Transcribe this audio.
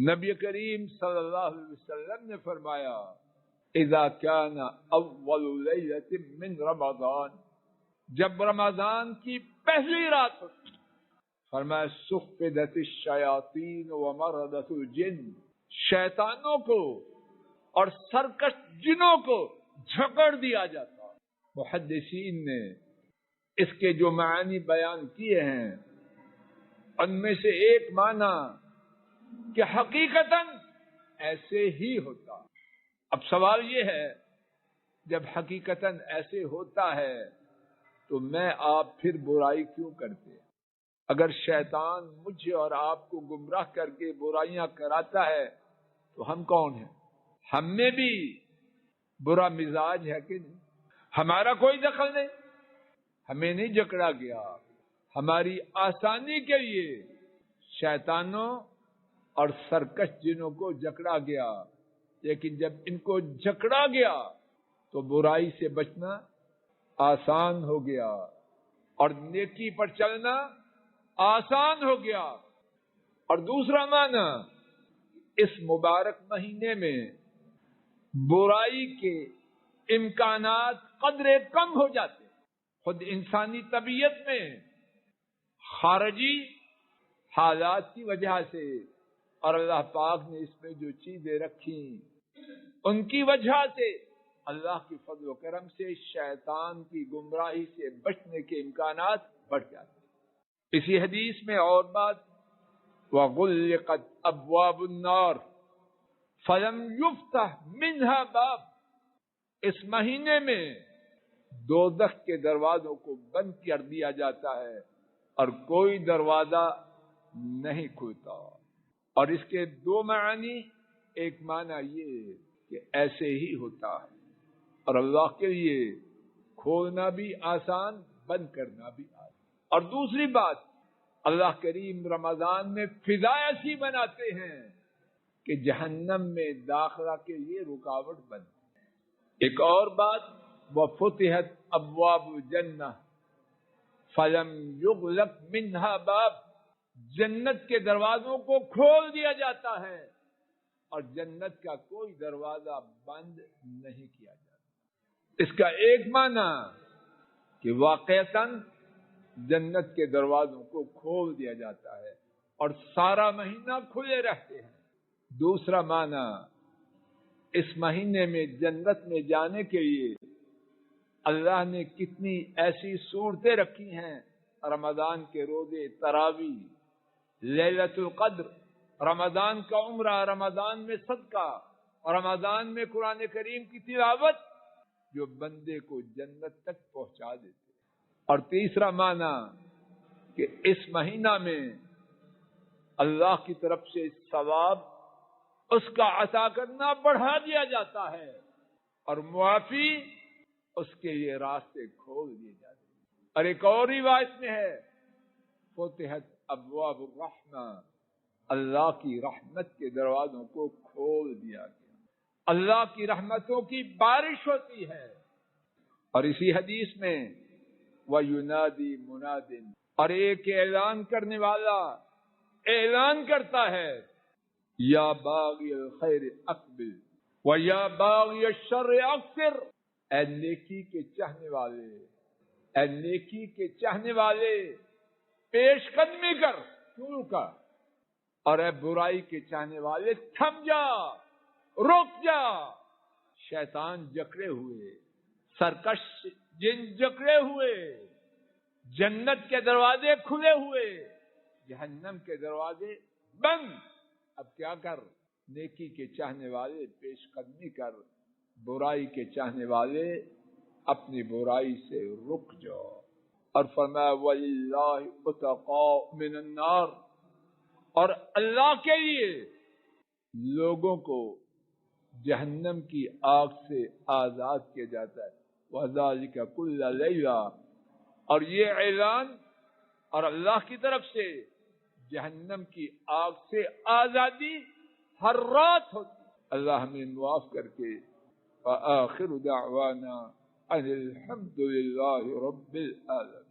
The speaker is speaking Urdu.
نبی کریم صلی اللہ علیہ وسلم نے فرمایا اذا كان اول لیلۃ من رمضان، جب رمضان کی پہلی رات ہوتی، فرمایا صفدت الشیاطین ومردۃ الجن، شیطانوں کو اور سرکش جنوں کو جھکڑ دیا جاتا۔ محدثین نے اس کے جو معنی بیان کیے ہیں ان میں سے ایک معنی کہ حقیقتاً ایسے ہی ہوتا۔ اب سوال یہ ہے جب حقیقتاً ایسے ہوتا ہے تو میں آپ پھر برائی کیوں کرتے؟ اگر شیطان مجھے اور آپ کو گمراہ کر کے برائیاں کراتا ہے تو ہم کون ہیں؟ ہم میں بھی برا مزاج ہے کہ نہیں؟ ہمارا کوئی دخل نہیں، ہمیں نہیں جکڑا گیا، ہماری آسانی کے لیے شیطانوں اور سرکش جنوں کو جکڑا گیا، لیکن جب ان کو جکڑا گیا تو برائی سے بچنا آسان ہو گیا اور نیکی پر چلنا آسان ہو گیا۔ اور دوسرا معنی، اس مبارک مہینے میں برائی کے امکانات قدرے کم ہو جاتے۔ خود انسانی طبیعت میں خارجی حالات کی وجہ سے اور اللہ پاک نے اس میں جو چیزیں رکھی ان کی وجہ سے اللہ کی فضل و کرم سے شیطان کی گمراہی سے بچنے کے امکانات بڑھ جاتے ہیں۔ اسی حدیث میں اور بات، وَغُلِّقَتْ أَبْوَابُ النَّارِ فَلَمْ يُفْتَحْ مِنْهَا بَابٌ، اس مہینے میں دوزخ کے دروازوں کو بند کر دیا جاتا ہے اور کوئی دروازہ نہیں کھلتا۔ اور اس کے دو معنی، ایک معنی یہ کہ ایسے ہی ہوتا ہے اور اللہ کے لیے کھولنا بھی آسان، بند کرنا بھی آسان۔ اور دوسری بات، اللہ کریم رمضان میں فضا ایسی بناتے ہیں کہ جہنم میں داخلہ کے لیے رکاوٹ بنتی ہے۔ ایک اور بات، وَفُتِحَتْ أَبْوَابُ الْجَنَّةِ فَلَمْ يُغْلَقْ مِنْهَا بَابٌ، جنت کے دروازوں کو کھول دیا جاتا ہے اور جنت کا کوئی دروازہ بند نہیں کیا جاتا۔ اس کا ایک معنی کہ واقعتاً جنت کے دروازوں کو کھول دیا جاتا ہے اور سارا مہینہ کھلے رہتے ہیں۔ دوسرا معنی، اس مہینے میں جنت میں جانے کے لیے اللہ نے کتنی ایسی صورتیں رکھی ہیں، رمضان کے روزے، تراویح، لیلۃ القدر، رمضان کا عمرہ، رمضان میں صدقہ، رمضان میں قرآن کریم کی تلاوت، جو بندے کو جنت تک پہنچا دیتے۔ اور تیسرا معنی کہ اس مہینہ میں اللہ کی طرف سے ثواب اس کا عطا کرنا بڑھا دیا جاتا ہے اور معافی اس کے لیے راستے کھول دیے جاتے ہیں۔ اور ایک اور روایت میں ہے فتحت ابواب الرحمہ، اللہ کی رحمت کے دروازوں کو کھول دیا گیا، اللہ کی رحمتوں کی بارش ہوتی ہے۔ اور اسی حدیث میں وَيُنَادِي مُنَادٍ، اور ایک اعلان کرنے والا اعلان کرتا ہے، یا باغی الخیر اقبل ویا باغی الشر اقصر، اے نیکی کے چاہنے والے، اے نیکی کے چاہنے والے پیش قدمی کر، کیوں کا، اور اے برائی کے چاہنے والے تھم جا، رک جا۔ شیطان جکڑے ہوئے، سرکش جن جکڑے ہوئے، جنت کے دروازے کھلے ہوئے، جہنم کے دروازے بند۔ اب کیا کر؟ نیکی کے چاہنے والے پیش قدمی کر، برائی کے چاہنے والے اپنی برائی سے رک جاؤ۔ اور فرمایا وَلِلَّهِ عُتَقَاءُ مِنَ النَّارِ، اور اللہ کے لیے لوگوں کو جہنم کی آگ سے آزاد کیا جاتا ہے۔ وَذَلِكَ كُلَّ لَيْلَةٍ، اور یہ اعلان اور اللہ کی طرف سے جہنم کی آگ سے آزادی ہر رات ہوتی۔ اللہ ہمیں معاف کر کے وآخر دعوانا ان الحمد للہ رب العالمین۔